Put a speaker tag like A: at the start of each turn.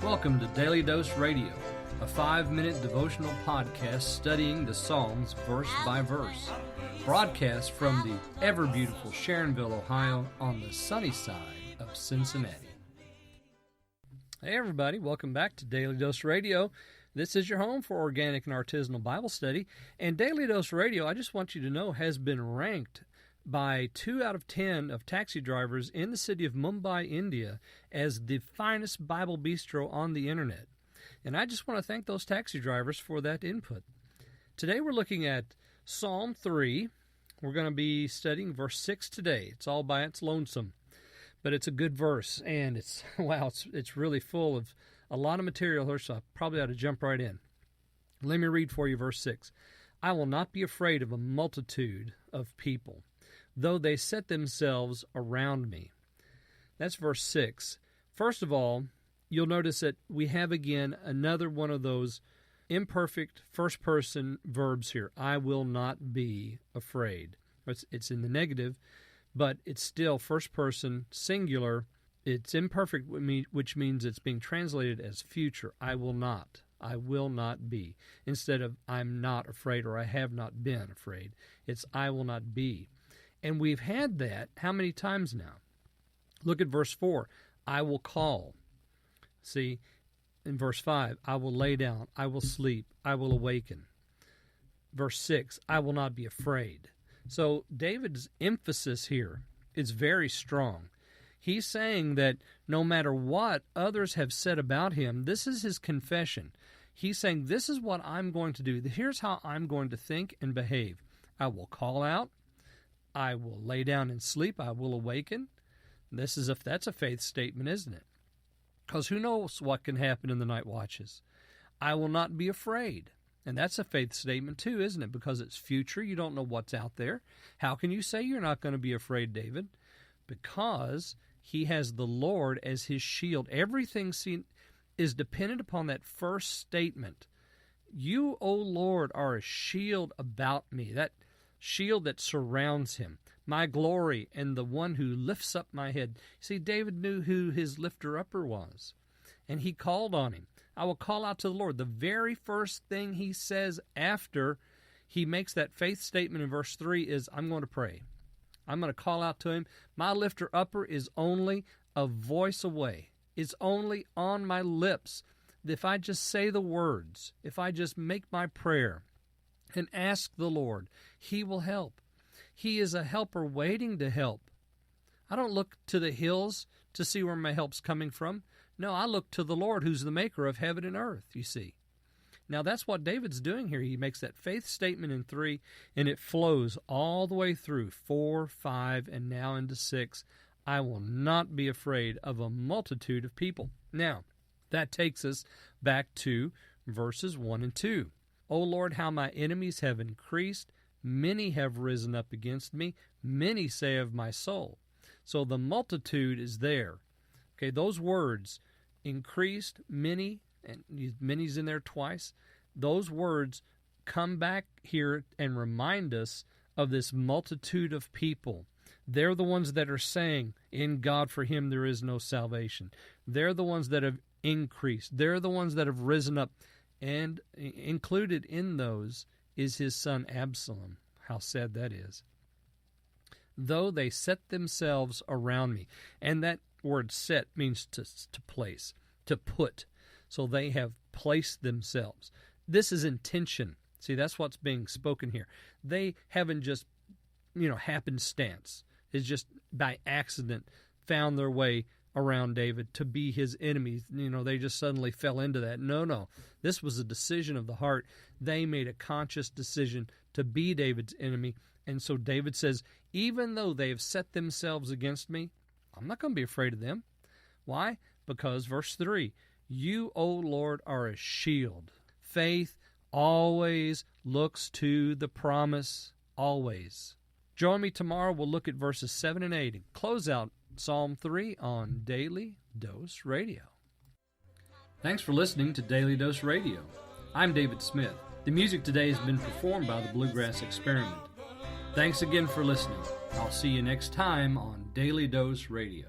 A: Welcome to Daily Dose Radio, a 5-minute devotional podcast studying the Psalms verse by verse. Broadcast from the ever-beautiful Sharonville, Ohio, on the sunny side of Cincinnati. Hey everybody, welcome back to Daily Dose Radio. This is your home for organic and artisanal Bible study. And Daily Dose Radio, I just want you to know, has been ranked by 2 out of 10 of taxi drivers in the city of Mumbai, India, as the finest Bible bistro on the internet. And I just want to thank those taxi drivers for that input. Today we're looking at Psalm 3. We're going to be studying verse 6 today. It's all by its lonesome, but it's a good verse, and it's really full of a lot of material here, so I probably ought to jump right in. Let me read for you verse 6. I will not be afraid of a multitude of people, though they set themselves around me. That's verse 6. First of all, you'll notice that we have again another one of those imperfect first-person verbs here. I will not be afraid. It's in the negative, but it's still first-person singular. It's imperfect, which means it's being translated as future. I will not be. Instead of I'm not afraid or I have not been afraid. It's I will not be. And we've had that how many times now? Look at verse 4. I will call. See, in verse 5, I will lay down, I will sleep, I will awaken. Verse 6, I will not be afraid. So David's emphasis here is very strong. He's saying that no matter what others have said about him, this is his confession. He's saying, this is what I'm going to do. Here's how I'm going to think and behave. I will call out. I will lay down and sleep. I will awaken. That's a faith statement, isn't it? Because who knows what can happen in the night watches. I will not be afraid. And that's a faith statement too, isn't it? Because it's future. You don't know what's out there. How can you say you're not going to be afraid, David? Because he has the Lord as his shield. Everything is dependent upon that first statement. You, O Lord, are a shield about me. That shield that surrounds him. My glory and the one who lifts up my head. See, David knew who his lifter-upper was. And he called on him. I will call out to the Lord. The very first thing he says after he makes that faith statement in verse 3 is, I'm going to pray. I'm going to call out to him. My lifter-upper is only a voice away. It's only on my lips. If I just say the words, if I just make my prayer and ask the Lord, he will help. He is a helper waiting to help. I don't look to the hills to see where my help's coming from. No, I look to the Lord who's the maker of heaven and earth, you see. Now that's what David's doing here. He makes that faith statement in 3, and it flows all the way through 4, 5, and now into 6. I will not be afraid of a multitude of people. Now, that takes us back to verses 1 and 2. O Lord, how my enemies have increased. Many have risen up against me. Many say of my soul. So the multitude is there. Okay, those words, increased, many, and many's in there twice. Those words come back here and remind us of this multitude of people. They're the ones that are saying, in God for him there is no salvation. They're the ones that have increased. They're the ones that have risen up. And included in those is his son Absalom. How sad that is. Though they set themselves around me. And that word set means to place, to put. So they have placed themselves. This is intention. See, that's what's being spoken here. They haven't just, happenstance. It's just by accident found their way around David to be his enemies. They just suddenly fell into that. No. This was a decision of the heart. They made a conscious decision to be David's enemy. And so David says, even though they have set themselves against me, I'm not going to be afraid of them. Why? Because verse 3, you, O Lord, are a shield. Faith always looks to the promise, always. Join me tomorrow. We'll look at verses 7 and 8 and close out Psalm 3 on Daily Dose Radio. Thanks for listening to Daily Dose Radio. I'm David Smith. The music today has been performed by the Bluegrass Experiment. Thanks again for listening. I'll see you next time on Daily Dose Radio.